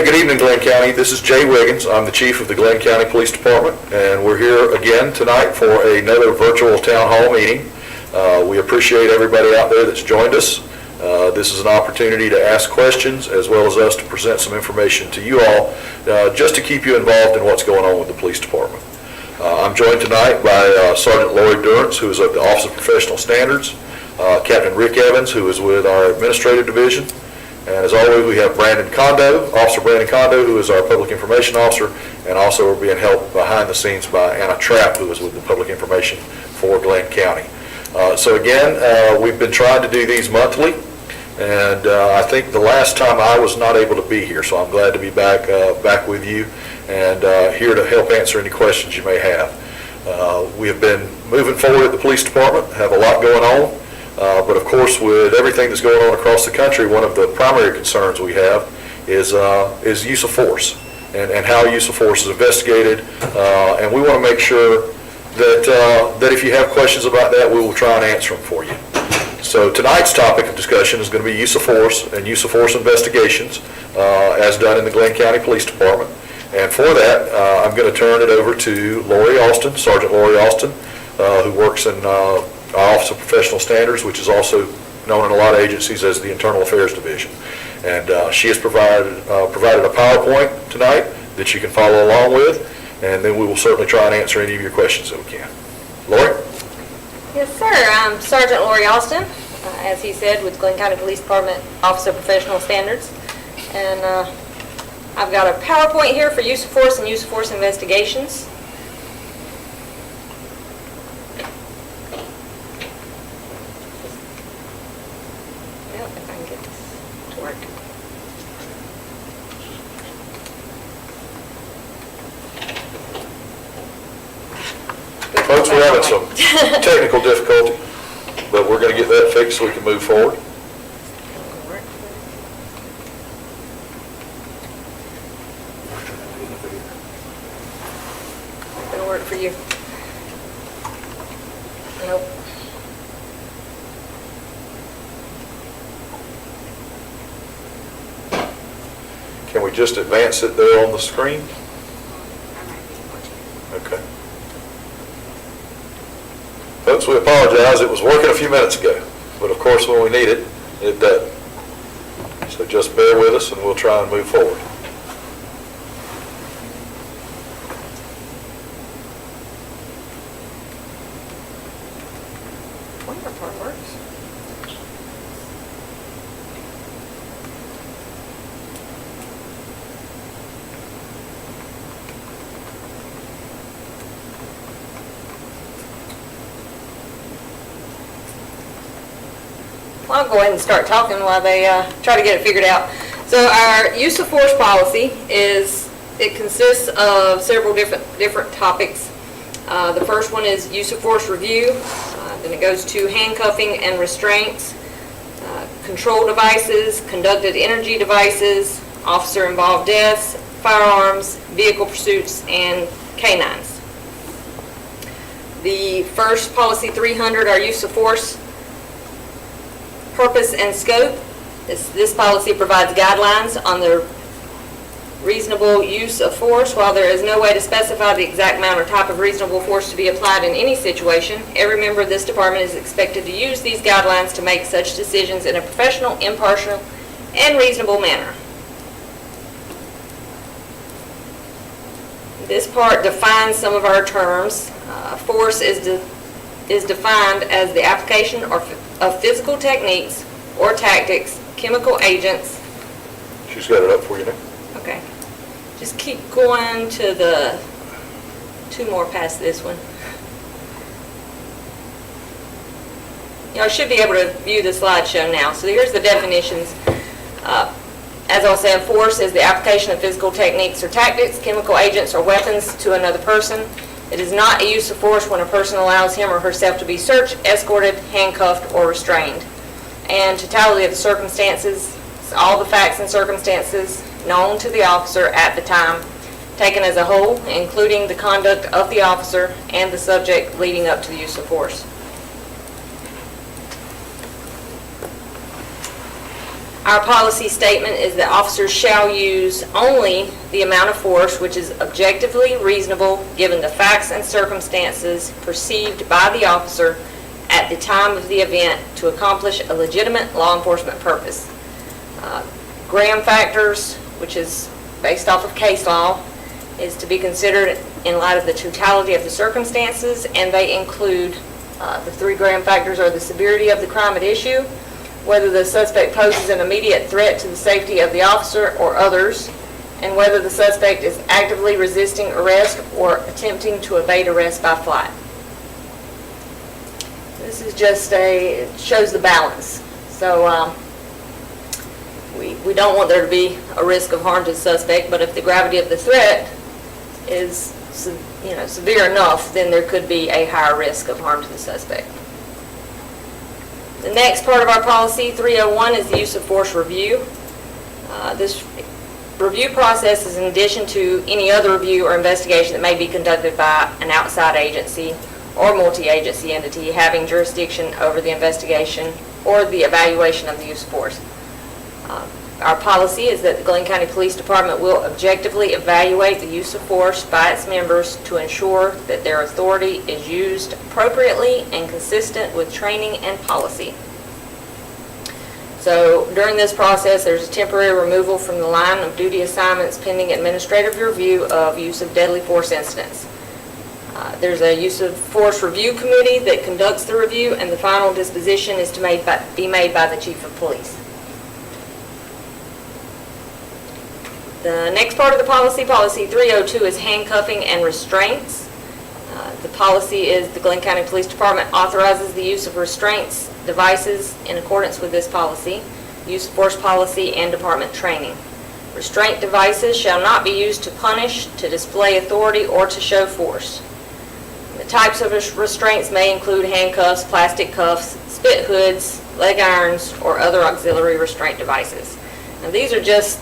Hey, good evening, Glynn County. This is Jay Wiggins. I'm the chief of the Glynn County Police Department, and we're here again tonight for another virtual town hall meeting. We appreciate everybody out there that's joined us. This is an opportunity to ask questions as well as us to present some information to you all, just to keep you involved in what's going on with the police department. I'm joined tonight by Sergeant Lori Durrance, who is of the Office of Professional Standards, Captain Rick Evans, who is with our Administrative Division, and as always, we have Brandon Condo, Officer Brandon Condo, who is our Public Information Officer, and also we're being helped behind the scenes by Anna Trapp, who is with the Public Information for Glynn County. So again, we've been trying to do these monthly, and I think the last time I was not able to be here, so I'm glad to be back with you and here to help answer any questions you may have. We have been moving forward at the police department, have a lot going on. But of course, with everything that's going on across the country, one of the primary concerns we have is use of force and how use of force is investigated. And we want to make sure that if you have questions about that, we will try and answer them for you. So tonight's topic of discussion is going to be use of force and use of force investigations as done in the Glynn County Police Department. And for that, I'm going to turn it over to Lori Austin, Sergeant Lori Austin, who works in our Office of Professional Standards, which is also known in a lot of agencies as the Internal Affairs Division. And she has provided a PowerPoint tonight that you can follow along with, and then we will certainly try and answer any of your questions that we can. Lori? Yes, sir. I'm Sergeant Lori Austin, as he said, with Glynn County Police Department Office of Professional Standards. And I've got a PowerPoint here for use of force and use of force investigations. Folks, we're having some technical difficulty, but we're going to get that fixed so we can move forward. It'll work for you. Nope. Can we just advance it there on the screen? Okay. Folks, we apologize. It was working a few minutes ago, but of course when we need it, it doesn't. So just bear with us and we'll try and move forward. Wonder if it works. I'll go ahead and start talking while they try to get it figured out. So our use of force policy consists of several different topics. The first one is use of force review. Then it goes to handcuffing and restraints, control devices, conducted energy devices, officer involved deaths, firearms, vehicle pursuits, and canines. The first policy 300, our use of force purpose and scope. This policy provides guidelines on the reasonable use of force. While there is no way to specify the exact amount or type of reasonable force to be applied in any situation, every member of this department is expected to use these guidelines to make such decisions in a professional, impartial, and reasonable manner. This part defines some of our terms. Force is defined as the application of physical techniques or tactics, chemical agents. She's got it up for you now. Okay. Just keep going to the two more past this one. I should be able to view the slideshow now. So here's the definitions. As I was saying, force is the application of physical techniques or tactics, chemical agents, or weapons to another person. It is not a use of force when a person allows him or herself to be searched, escorted, handcuffed, or restrained. And totality of the circumstances, all the facts and circumstances known to the officer at the time, taken as a whole, including the conduct of the officer and the subject leading up to the use of force. Our policy statement is that officers shall use only the amount of force which is objectively reasonable given the facts and circumstances perceived by the officer at the time of the event to accomplish a legitimate law enforcement purpose. Graham factors, which is based off of case law, is to be considered in light of the totality of the circumstances, and they include the 3 Graham factors are the severity of the crime at issue, whether the suspect poses an immediate threat to the safety of the officer or others, and whether the suspect is actively resisting arrest or attempting to evade arrest by flight. This is just it shows the balance. So we don't want there to be a risk of harm to the suspect, but if the gravity of the threat is severe enough, then there could be a higher risk of harm to the suspect. The next part of our policy, 301, is the use of force review. This review process is in addition to any other review or investigation that may be conducted by an outside agency or multi-agency entity having jurisdiction over the investigation or the evaluation of the use of force. Our policy is that the Glynn County Police Department will objectively evaluate the use of force by its members to ensure that their authority is used appropriately and consistent with training and policy. So during this process, there's a temporary removal from the line of duty assignments pending administrative review of use of deadly force incidents. There's a use of force review committee that conducts the review, and the final disposition is to be made by the chief of police. The next part of the policy, policy 302, is handcuffing and restraints. The policy is the Glynn County Police Department authorizes the use of restraints devices in accordance with this policy, use of force policy, and department training. Restraint devices shall not be used to punish, to display authority, or to show force. The types of restraints may include handcuffs, plastic cuffs, spit hoods, leg irons, or other auxiliary restraint devices. Now these are just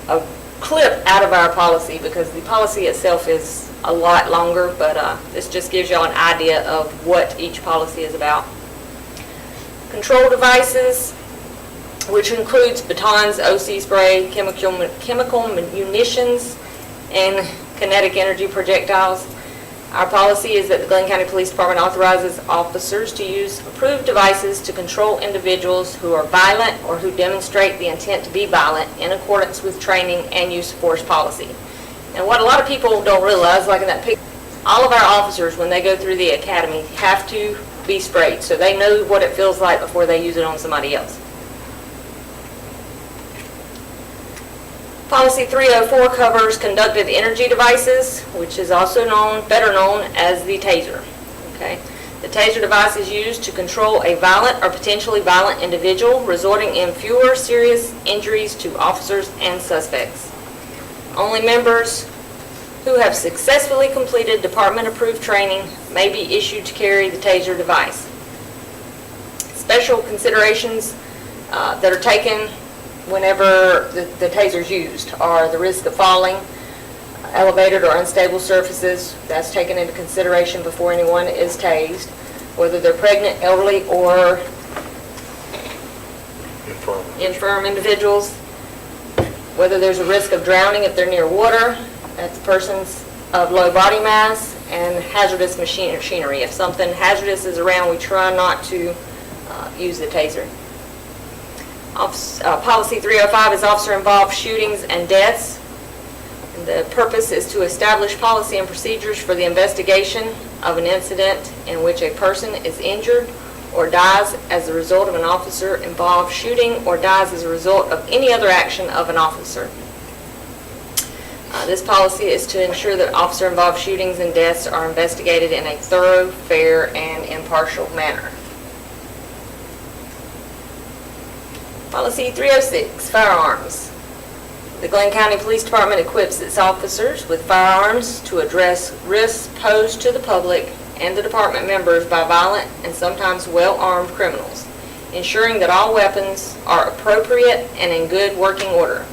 a clip out of our policy because the policy itself is a lot longer, but this just gives y'all an idea of what each policy is about. Control devices, which includes batons, OC spray, chemical munitions, and kinetic energy projectiles. Our policy is that the Glynn County Police Department authorizes officers to use approved devices to control individuals who are violent or who demonstrate the intent to be violent in accordance with training and use of force policy. And what a lot of people don't realize, like in that picture, all of our officers, when they go through the academy, have to be sprayed, so they know what it feels like before they use it on somebody else. Policy 304 covers conductive energy devices, which is also better known as the taser. Okay? The taser device is used to control a violent or potentially violent individual, resulting in fewer serious injuries to officers and suspects. Only members who have successfully completed department-approved training may be issued to carry the taser device. Special considerations that are taken whenever the taser is used are the risk of falling, elevated or unstable surfaces. That's taken into consideration before anyone is tased, whether they're pregnant, elderly, or infirm individuals, whether there's a risk of drowning if they're near water, that's persons of low body mass, and hazardous machinery. If something hazardous is around, we try not to use the taser. Policy 305 is officer-involved shootings and deaths. And the purpose is to establish policy and procedures for the investigation of an incident in which a person is injured or dies as a result of an officer-involved shooting or dies as a result of any other action of an officer. This policy is to ensure that officer-involved shootings and deaths are investigated in a thorough, fair, and impartial manner. Policy 306, firearms. The Glynn County Police Department equips its officers with firearms to address risks posed to the public and the department members by violent and sometimes well-armed criminals, ensuring that all weapons are appropriate and in good working order.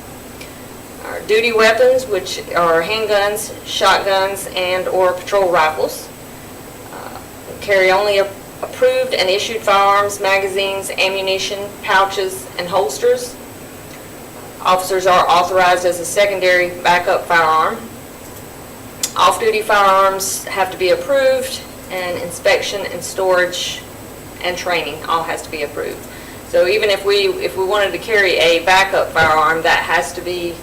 Our duty weapons, which are handguns, shotguns, and or patrol rifles, carry only approved and issued firearms, magazines, ammunition, pouches, and holsters, Officers are authorized as a secondary backup firearm. Off-duty firearms have to be approved, and inspection and storage and training all has to be approved. So even if we wanted to carry a backup firearm, that has to be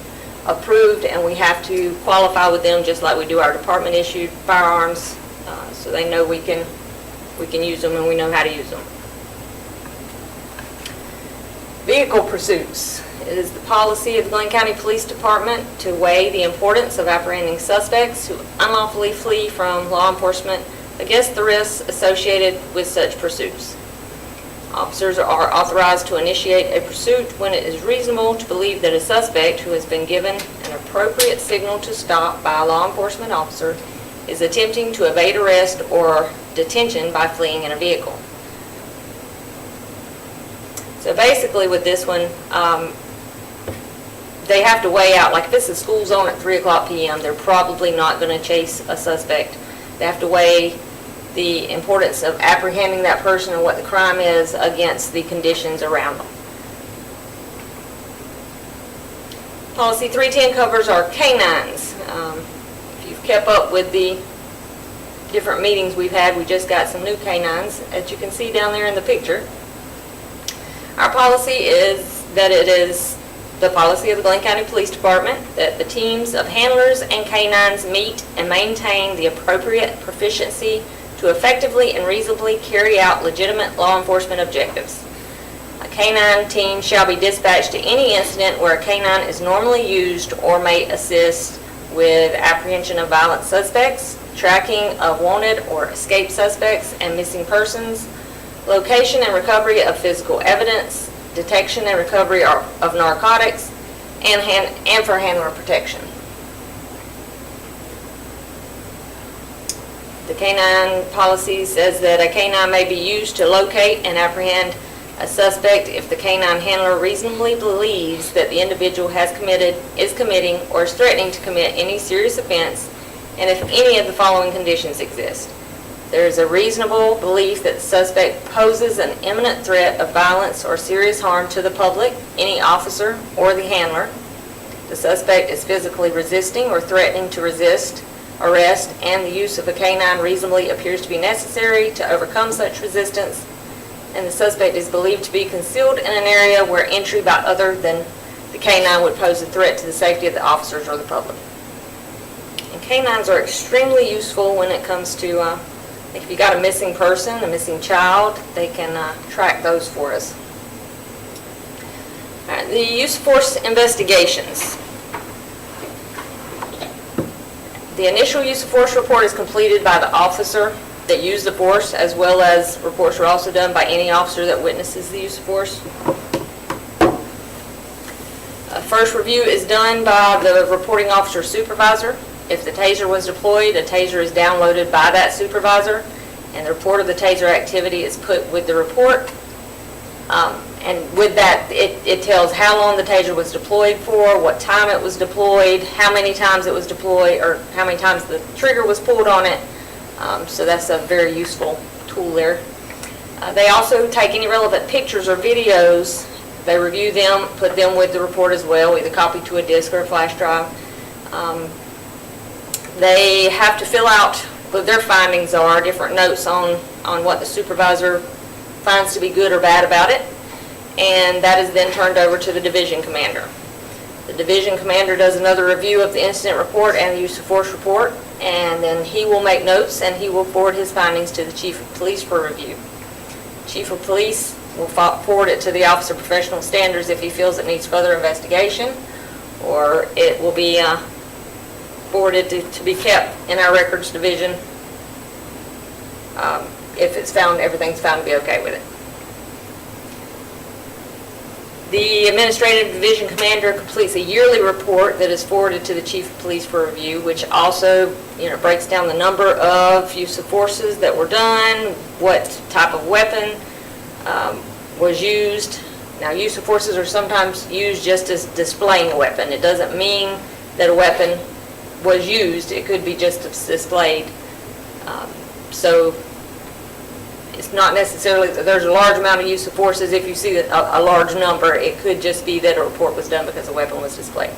approved, and we have to qualify with them just like we do our department-issued firearms, so they know we can use them and we know how to use them. Vehicle pursuits. It is the policy of the Glynn County Police Department to weigh the importance of apprehending suspects who unlawfully flee from law enforcement against the risks associated with such pursuits. Officers are authorized to initiate a pursuit when it is reasonable to believe that a suspect who has been given an appropriate signal to stop by a law enforcement officer is attempting to evade arrest or detention by fleeing in a vehicle. So basically with this one, they have to weigh out, like if it's a school zone at 3 o'clock p.m., they're probably not going to chase a suspect. They have to weigh the importance of apprehending that person and what the crime is against the conditions around them. Policy 310 covers our canines. If you've kept up with the different meetings we've had, we just got some new canines, as you can see down there in the picture. Our policy is that it is the policy of the Glynn County Police Department that the teams of handlers and canines meet and maintain the appropriate proficiency to effectively and reasonably carry out legitimate law enforcement objectives. A canine team shall be dispatched to any incident where a canine is normally used or may assist with apprehension of violent suspects, tracking of wanted or escaped suspects and missing persons, location and recovery of physical evidence, detection and recovery of narcotics, and for handler protection. The canine policy says that a canine may be used to locate and apprehend a suspect if the canine handler reasonably believes that the individual has committed, is committing, or is threatening to commit any serious offense, and if any of the following conditions exist. There is a reasonable belief that the suspect poses an imminent threat of violence or serious harm to the public, any officer, or the handler. The suspect is physically resisting or threatening to resist arrest, and the use of a canine reasonably appears to be necessary to overcome such resistance, and the suspect is believed to be concealed in an area where entry by other than the canine would pose a threat to the safety of the officers or the public. And canines are extremely useful when it comes to, if you got a missing person, a missing child, they can track those for us. All right, the use of force investigations. The initial use of force report is completed by the officer that used the force, as well as reports are also done by any officer that witnesses the use of force. A first review is done by the reporting officer supervisor. If the taser was deployed, a taser is downloaded by that supervisor, and the report of the taser activity is put with the report. And with that, it tells how long the taser was deployed for, what time it was deployed, how many times it was deployed, or how many times the trigger was pulled on it. So that's a very useful tool there. They also take any relevant pictures or videos. They review them, put them with the report as well, either copy to a disk or a flash drive. They have to fill out what their findings are, different notes on what the supervisor finds to be good or bad about it, and that is then turned over to the division commander. The division commander does another review of the incident report and the use of force report, and then he will make notes and he will forward his findings to the chief of police for review. Chief of police will forward it to the Office of Professional Standards if he feels it needs further investigation, or it will be forwarded to be kept in our records division if it's found, everything's found to be okay with it. The administrative division commander completes a yearly report that is forwarded to the chief of police for review, which also, breaks down the number of use of forces that were done, what type of weapon was used. Now, use of forces are sometimes used just as displaying a weapon. It doesn't mean that a weapon was used. It could be just displayed. So It's not necessarily that there's a large amount of use of force as if you see a large number. It could just be that a report was done because a weapon was displayed.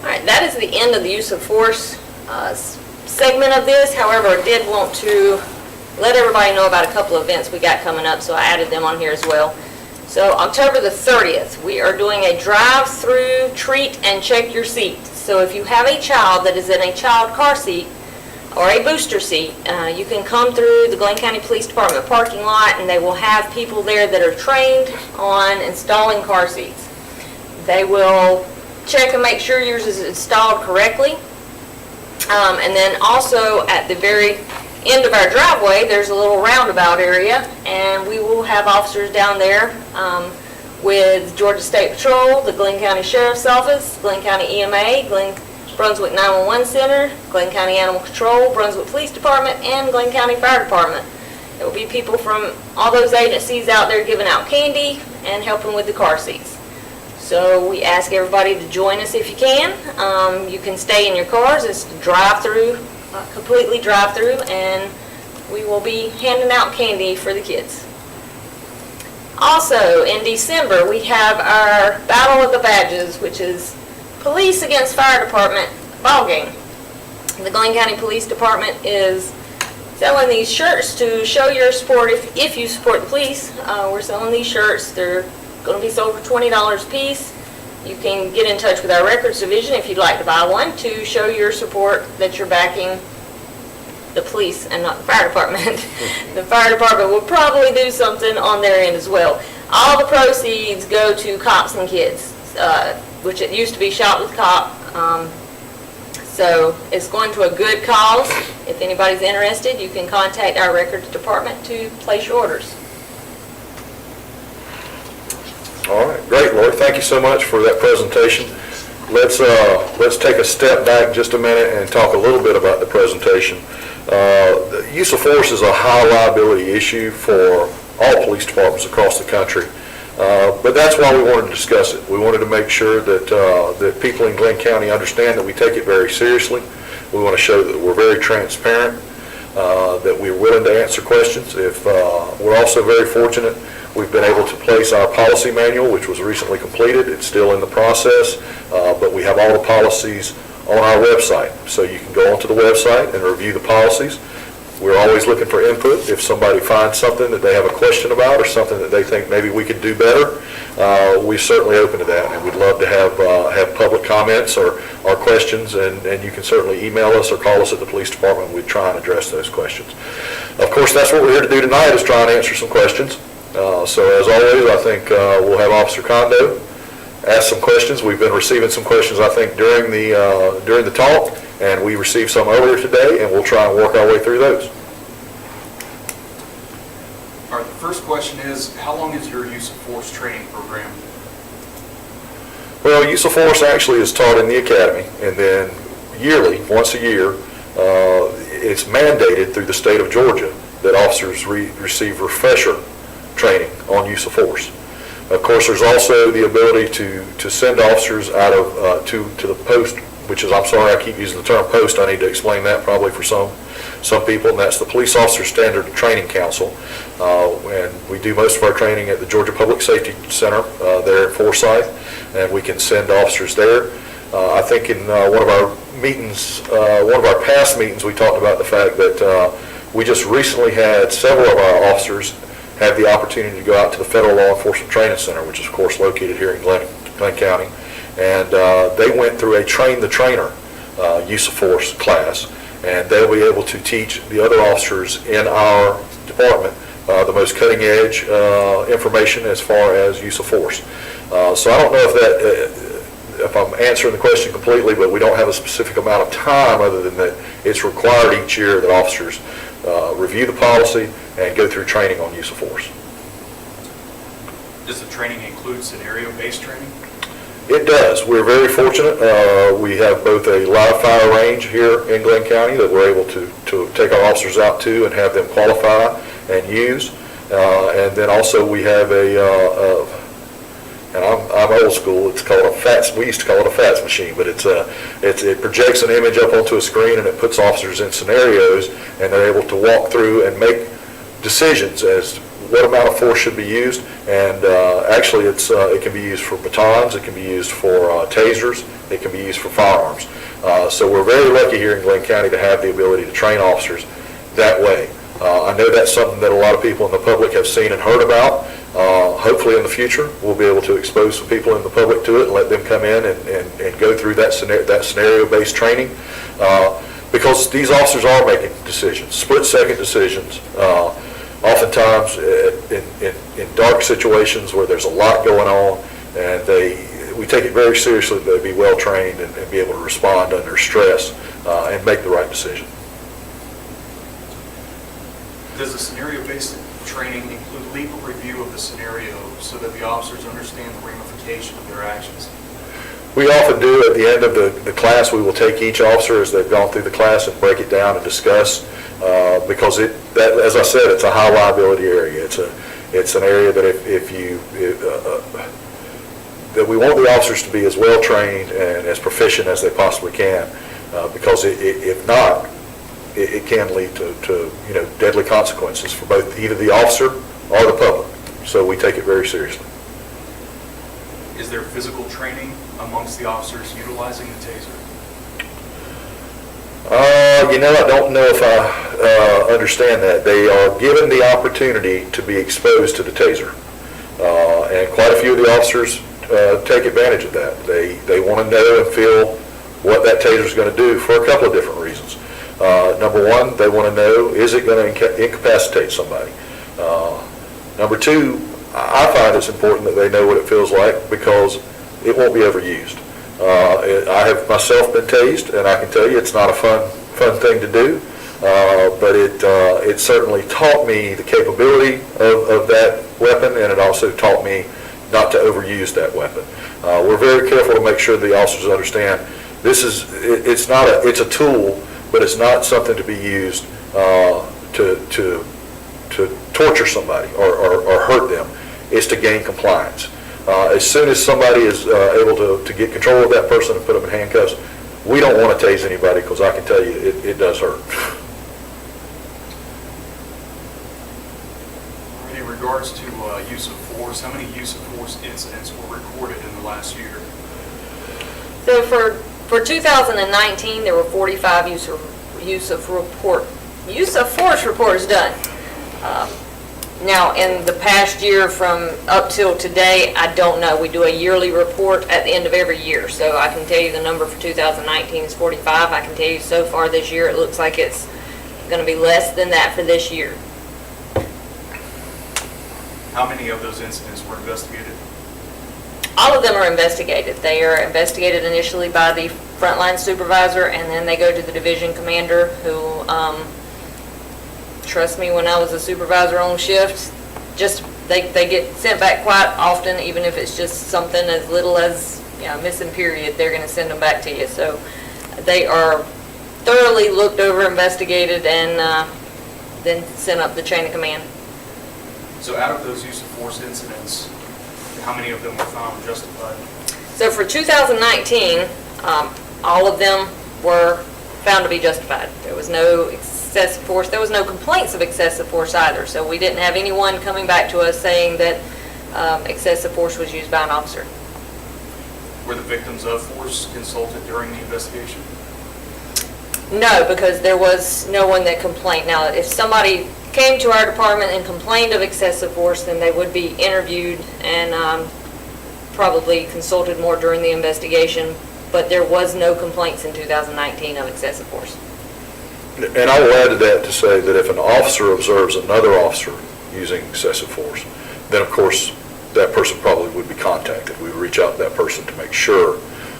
All right, that is the end of the use of force segment of this. However, I did want to let everybody know about a couple of events we got coming up, so I added them on here as well. So October the 30th, we are doing a drive-through treat and check your seat. So if you have a child that is in a child car seat or a booster seat, you can come through the Glynn County Police Department parking lot, and they will have people there that are trained on installing car seats. They will check and make sure yours is installed correctly. And then also at the very end of our driveway, there's a little roundabout area, and we will have officers down there with Georgia State Patrol, the Glynn County Sheriff's Office, Glynn County EMA, Brunswick 911 Center, Glynn County Animal Control, Brunswick Police Department, and Glynn County Fire Department. There will be people from all those agencies out there giving out candy and helping with the car seats. So we ask everybody to join us if you can. You can stay in your cars. It's drive-through, completely drive-through, and we will be handing out candy for the kids. Also, in December, we have our Battle of the Badges, which is Police against Fire Department ball game. The Glynn County Police Department is selling these shirts to show your support if you support the police. We're selling these shirts. They're going to be sold for $20 a piece. You can get in touch with our records division if you'd like to buy one to show your support that you're backing the police and not the fire department. The fire department will probably do something on their end as well. All the proceeds go to Cops and Kids, which it used to be Shop with Cop. So it's going to a good cause. If anybody's interested, you can contact our records department to place your orders. All right, great, Lori. Thank you so much for that presentation. Let's take a step back just a minute and talk a little bit about the presentation. The use of force is a high liability issue for all police departments across the country, but that's why we wanted to discuss it. We wanted to make sure that people in Glynn County understand that we take it very seriously. We want to show that we're very transparent, that we're willing to answer questions. We're also very fortunate. We've been able to place our policy manual, which was recently completed. It's still in the process, but we have all the policies on our website. So you can go onto the website and review the policies. We're always looking for input. If somebody finds something that they have a question about or something that they think maybe we could do better, we're certainly open to that. And we'd love to have public comments or questions, and you can certainly email us or call us at the police department. We'd try and address those questions. Of course, that's what we're here to do tonight, is try and answer some questions. So as always, I think we'll have Officer Condo ask some questions. We've been receiving some questions, I think, during the talk, and we received some earlier today, and we'll try and work our way through those. All right, the first question is, how long is your use of force training program? Well, use of force actually is taught in the academy, and then yearly, once a year, it's mandated through the state of Georgia that officers receive refresher training on use of force. Of course, there's also the ability to send officers out of to the post, which is, I'm sorry, I keep using the term post. I need to explain that probably for some people, and that's the Police Officer Standard Training Council. And we do most of our training at the Georgia Public Safety Center there in Forsyth, and we can send officers there. I think in one of our meetings, one of our past meetings, we talked about the fact that we just recently had several of our officers have the opportunity to go out to the Federal Law Enforcement Training Center, which is, of course, located here in Glynn County. And they went through a Train the Trainer use of force class, and they'll be able to teach the other officers in our department the most cutting edge information as far as use of force. So I don't know if I'm answering the question completely, but we don't have a specific amount of time other than that it's required each year that officers review the policy and go through training on use of force. Does the training include scenario-based training? It does. We're very fortunate. We have both a live fire range here in Glynn County that we're able to take our officers out to and have them qualify and use. And then also we have and I'm old school, it's called a fax, we used to call it a fax machine, but it projects an image up onto a screen and it puts officers in scenarios, and they're able to walk through and make decisions as to what amount of force should be used. And actually, it can be used for batons, it can be used for tasers, it can be used for firearms. So we're very lucky here in Glynn County to have the ability to train officers that way. I know that's something that a lot of people in the public have seen and heard about. Hopefully in the future, we'll be able to expose some people in the public to it and let them come in and go through that scenario-based training. Because these officers are making decisions, split-second decisions. Oftentimes in dark situations where there's a lot going on, and we take it very seriously that they be well-trained and be able to respond under stress and make the right decision. Does the scenario-based training include legal review of the scenario so that the officers understand the ramification of their actions? We often do. At the end of the class, we will take each officer as they've gone through the class and break it down and discuss, because as I said, it's a high liability area. It's an area that that we want the officers to be as well trained and as proficient as they possibly can, because if not, it can lead to deadly consequences for both either the officer or the public. So we take it very seriously. Is there physical training amongst the officers utilizing the taser? I don't know if I understand that. They are given the opportunity to be exposed to the taser. And quite a few of the officers take advantage of that. They want to know and feel what that taser is going to do for a couple of different reasons. Number one, they want to know, is it going to incapacitate somebody? Number two, I find it's important that they know what it feels like, because it won't be overused. I have myself been tased, and I can tell you it's not a fun thing to do, but it certainly taught me the capability of that weapon, and it also taught me not to overuse that weapon. We're very careful to make sure the officers understand it's a tool, but it's not something to be used to torture somebody or hurt them. It's to gain compliance. As soon as somebody is able to get control of that person and put them in handcuffs, we don't want to tase anybody, because I can tell you it does hurt. In regards to use of force, how many use of force incidents were recorded in the last year? So for 2019, there were 45 use of force reports done. Now, in the past year from up till today, I don't know. We do a yearly report at the end of every year. So I can tell you the number for 2019 is 45. I can tell you so far this year, it looks like it's going to be less than that for this year. How many of those incidents were investigated? All of them are investigated. They are investigated initially by the frontline supervisor, and then they go to the division commander, who, trust me, when I was a supervisor on shift, they get sent back quite often, even if it's just something as little as missing period, they're going to send them back to you. So they are thoroughly looked over, investigated, and then sent up the chain of command. So out of those use of force incidents, how many of them were found justified? So for 2019, all of them were found to be justified. There was no excessive force. There was no complaints of excessive force either. So we didn't have anyone coming back to us saying that excessive force was used by an officer. Were the victims of force consulted during the investigation? No, because there was no one that complained. Now, if somebody came to our department and complained of excessive force, then they would be interviewed and probably consulted more during the investigation, but there was no complaints in 2019 of excessive force. And I will add to that to say that if an officer observes another officer using excessive force, then of course that person probably would be contacted. We would reach out to that person to make sure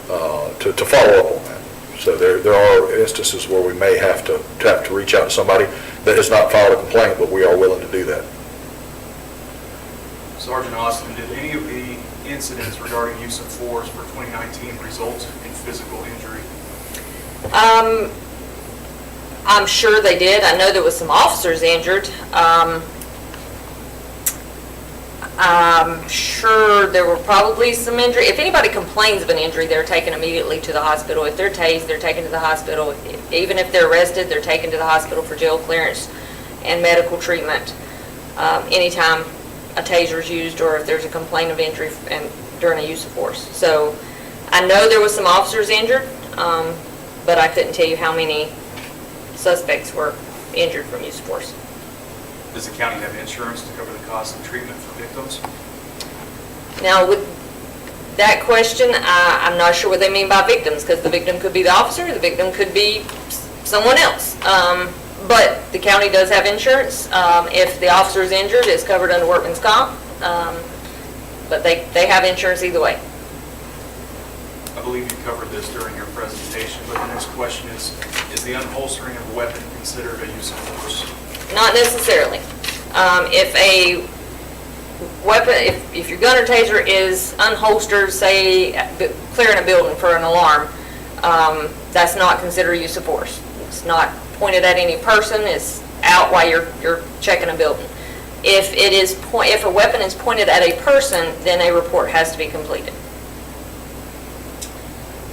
to follow up on that. So there are instances where we may have to reach out to somebody that has not filed a complaint, but we are willing to do that. Sergeant Austin, did any of the incidents regarding use of force for 2019 result in physical injury? I'm sure they did. I know there was some officers injured. I'm sure there were probably some injury. If anybody complains of an injury, they're taken immediately to the hospital. If they're tased, they're taken to the hospital. Even if they're arrested, they're taken to the hospital for jail clearance and medical treatment. Anytime a taser is used or if there's a complaint of injury and during a use of force. So I know there was some officers injured, but I couldn't tell you how many suspects were injured from use of force. Does the county have insurance to cover the cost of treatment for victims? Now, with that question, I'm not sure what they mean by victims, because the victim could be the officer, the victim could be someone else. But the county does have insurance. If the officer is injured, it's covered under workman's comp. But they have insurance either way. I believe you covered this during your presentation, but the next question is the unholstering of a weapon considered a use of force? Not necessarily. If a weapon, if your gun or taser is unholstered, say clearing a building for an alarm, that's not considered use of force. It's not pointed at any person. It's out while you're checking a building. If a weapon is pointed at a person, then a report has to be completed.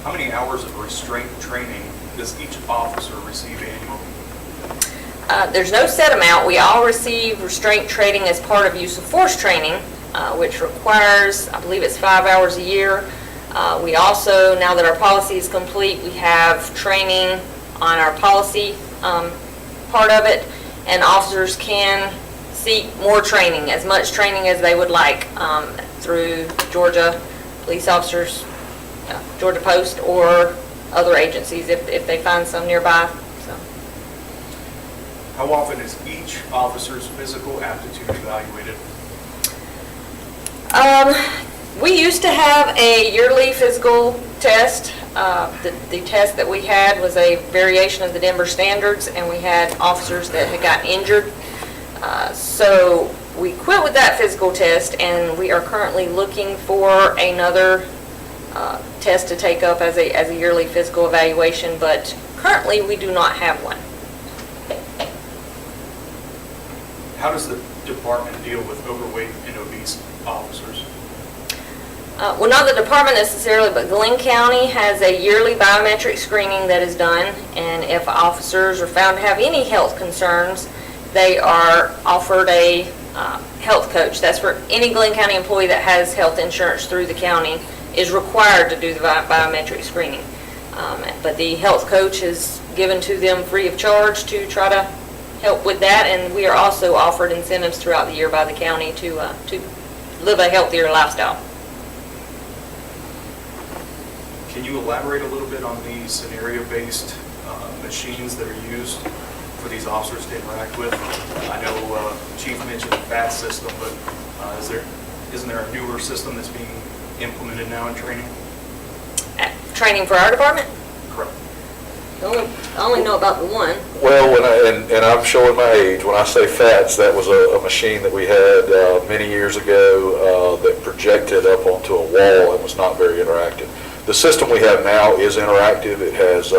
How many hours of restraint training does each officer receive annually? There's no set amount. We all receive restraint training as part of use of force training, which requires, I believe it's 5 hours a year. We also, now that our policy is complete, we have training on our policy part of it, and officers can seek more training, as much training as they would like through Georgia police officers, Georgia Post, or other agencies if they find some nearby. So. How often is each officer's physical aptitude evaluated? We used to have a yearly physical test. The test that we had was a variation of the Denver standards, and we had officers that had gotten injured. So we quit with that physical test, and we are currently looking for another test to take up as a yearly physical evaluation, but currently we do not have one. How does the department deal with overweight and obese officers? Well, not the department necessarily, but Glynn County has a yearly biometric screening that is done, and if officers are found to have any health concerns, they are offered a health coach. That's for any Glynn County employee that has health insurance through the county is required to do the biometric screening. But the health coach is given to them free of charge to try to help with that, and we are also offered incentives throughout the year by the county to live a healthier lifestyle. Can you elaborate a little bit on the scenario-based machines that are used for these officers to interact with? I know Chief mentioned the FAT system, but isn't there a newer system that's being implemented now in training? Training for our department? Correct. I only know about the one. Well, and I'm showing my age, when I say FATS, that was a machine that we had many years ago that projected up onto a wall and was not very interactive. The system we have now is interactive. It has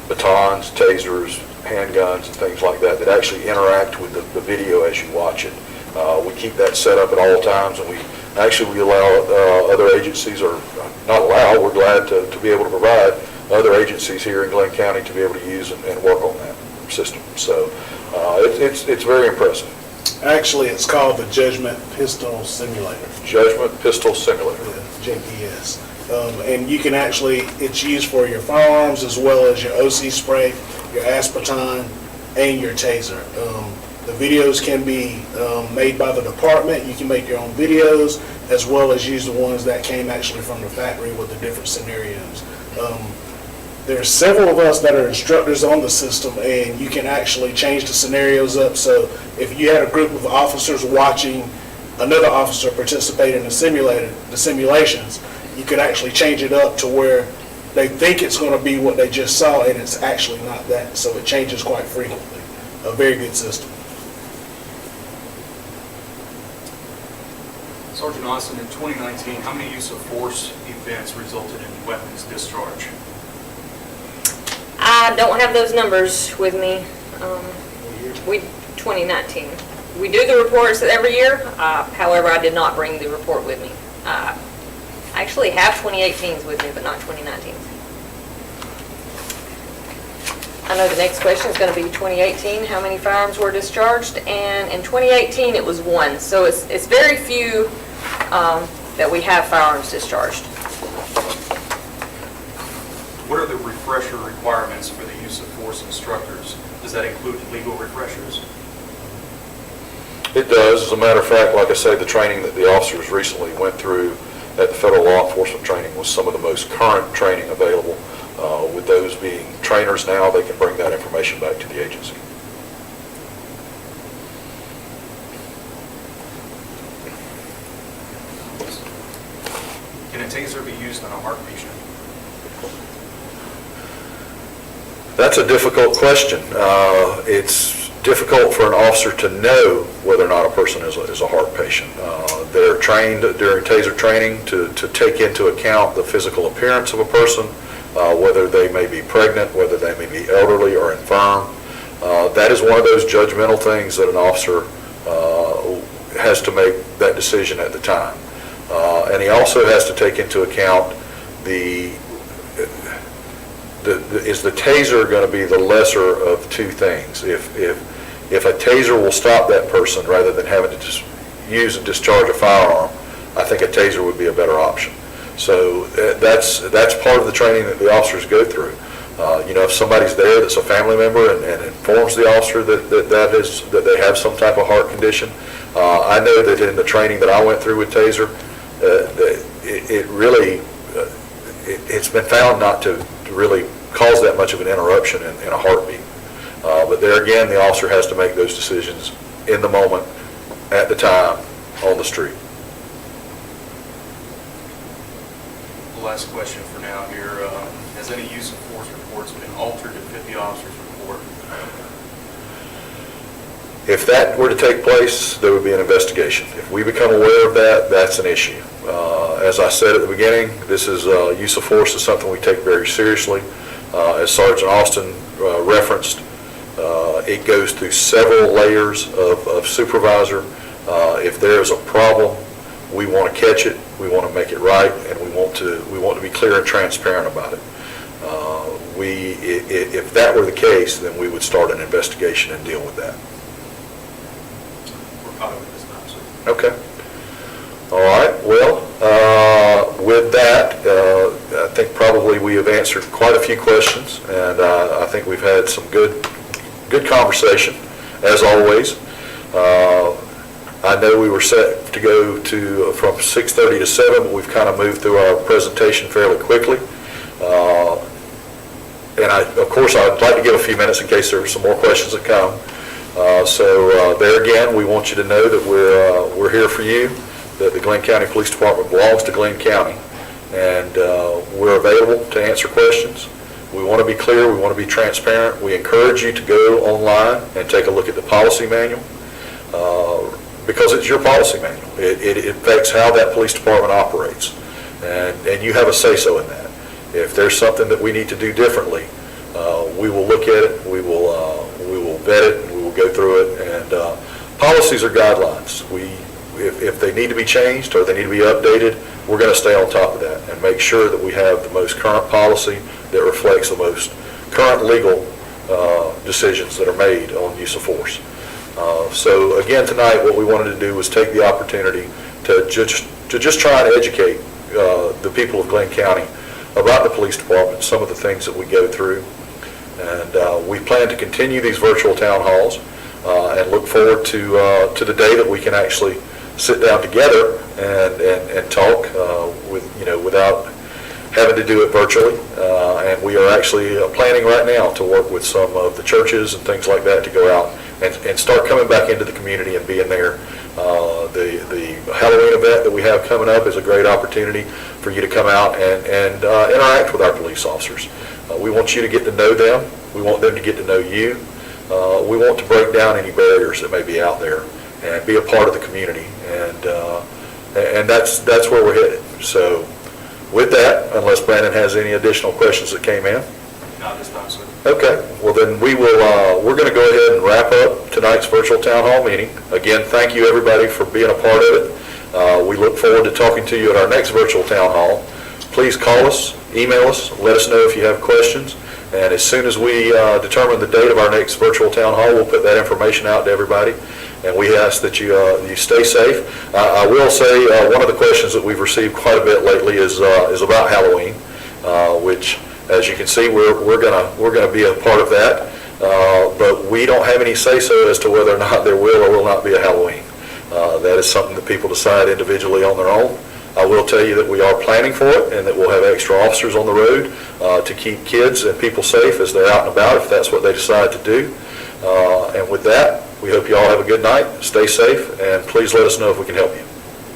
batons, tasers, handguns, and things like that that actually interact with the video as you watch it. We keep that set up at all times, and we allow other agencies, or not allow, we're glad to be able to provide other agencies here in Glynn County to be able to use and work on that system. So it's very impressive. Actually, it's called the Judgment Pistol Simulator. Judgment Pistol Simulator. JPS. And you can actually, it's used for your firearms as well as your OC spray, your aspartame, and your taser. The videos can be made by the department. You can make your own videos as well as use the ones that came actually from the factory with the different scenarios. There's several of us that are instructors on the system, and you can actually change the scenarios up. So if you had a group of officers watching another officer participate in the simulations, you could actually change it up to where they think it's going to be what they just saw, and it's actually not that. So it changes quite frequently. A very good system. Sergeant Austin, in 2019, how many use of force events resulted in weapons discharge? I don't have those numbers with me. 2019. We do the reports every year. However, I did not bring the report with me. I actually have 2018s with me, but not 2019s. I know the next question is going to be 2018, how many firearms were discharged? And in 2018, it was 1. So it's very few that we have firearms discharged. What are the refresher requirements for the use of force instructors? Does that include legal refreshers? It does. As a matter of fact, like I say, the training that the officers recently went through at the federal law enforcement training was some of the most current training available. With those being trainers now, they can bring that information back to the agency. Can a taser be used on a heart patient? That's a difficult question. It's difficult for an officer to know whether or not a person is a heart patient. They're trained during taser training to take into account the physical appearance of a person, whether they may be pregnant, whether they may be elderly or infirm. That is one of those judgmental things that an officer has to make that decision at the time. And he also has to take into account is the taser going to be the lesser of two things? If a taser will stop that person rather than having to just use and discharge a firearm, I think a taser would be a better option. So that's part of the training that the officers go through. If somebody's there that's a family member and informs the officer that they have some type of heart condition, I know that in the training that I went through with taser, it's been found not to really cause that much of an interruption in a heartbeat. But there again, the officer has to make those decisions in the moment, at the time, on the street. Last question for now here. Has any use of force reports been altered to fit the officer's report? If that were to take place, there would be an investigation. If we become aware of that, that's an issue. As I said at the beginning, this is use of force is something we take very seriously. As Sergeant Austin referenced, it goes through several layers of supervisor. If there is a problem, we want to catch it, we want to make it right, and we want to be clear and transparent about it. If that were the case, then we would start an investigation and deal with that. We're caught up with this time, sir. Okay. All right. Well, with that, I think probably we have answered quite a few questions, and I think we've had some good conversation, as always. I know we were set to go from 6:30 to 7, but we've kind of moved through our presentation fairly quickly. And of course, I'd like to give a few minutes in case there are some more questions that come. So there again, we want you to know that we're here for you, that the Glynn County Police Department belongs to Glynn County, and we're available to answer questions. We want to be clear, we want to be transparent. We encourage you to go online and take a look at the policy manual, because it's your policy manual. It affects how that police department operates, and you have a say-so in that. If there's something that we need to do differently, we will look at it, we will vet it, and we will go through it. And policies are guidelines. If they need to be changed or they need to be updated, we're going to stay on top of that and make sure that we have the most current policy that reflects the most current legal decisions that are made on use of force. So again, tonight, what we wanted to do was take the opportunity to just try and educate the people of Glynn County about the police department, some of the things that we go through. And we plan to continue these virtual town halls and look forward to the day that we can actually sit down together and talk without having to do it virtually. And we are actually planning right now to work with some of the churches and things like that to go out and start coming back into the community and being there. The Halloween event that we have coming up is a great opportunity for you to come out and interact with our police officers. We want you to get to know them. We want them to get to know you. We want to break down any barriers that may be out there and be a part of the community. And that's where we're headed. So with that, unless Brandon has any additional questions that came in. Not this time, sir. Okay, well then we're going to go ahead and wrap up tonight's virtual town hall meeting. Again, thank you everybody for being a part of it. We look forward to talking to you at our next virtual town hall. Please call us, email us, let us know if you have questions. And as soon as we determine the date of our next virtual town hall, we'll put that information out to everybody. And we ask that you stay safe. I will say one of the questions that we've received quite a bit lately is about Halloween, which, as you can see, we're gonna be a part of that. But we don't have any say-so as to whether or not there will or will not be a Halloween. That is something that people decide individually on their own. I will tell you that we are planning for it and that we'll have extra officers on the road to keep kids and people safe as they're out and about if that's what they decide to do. And with that, we hope you all have a good night, stay safe, and please let us know if we can help you.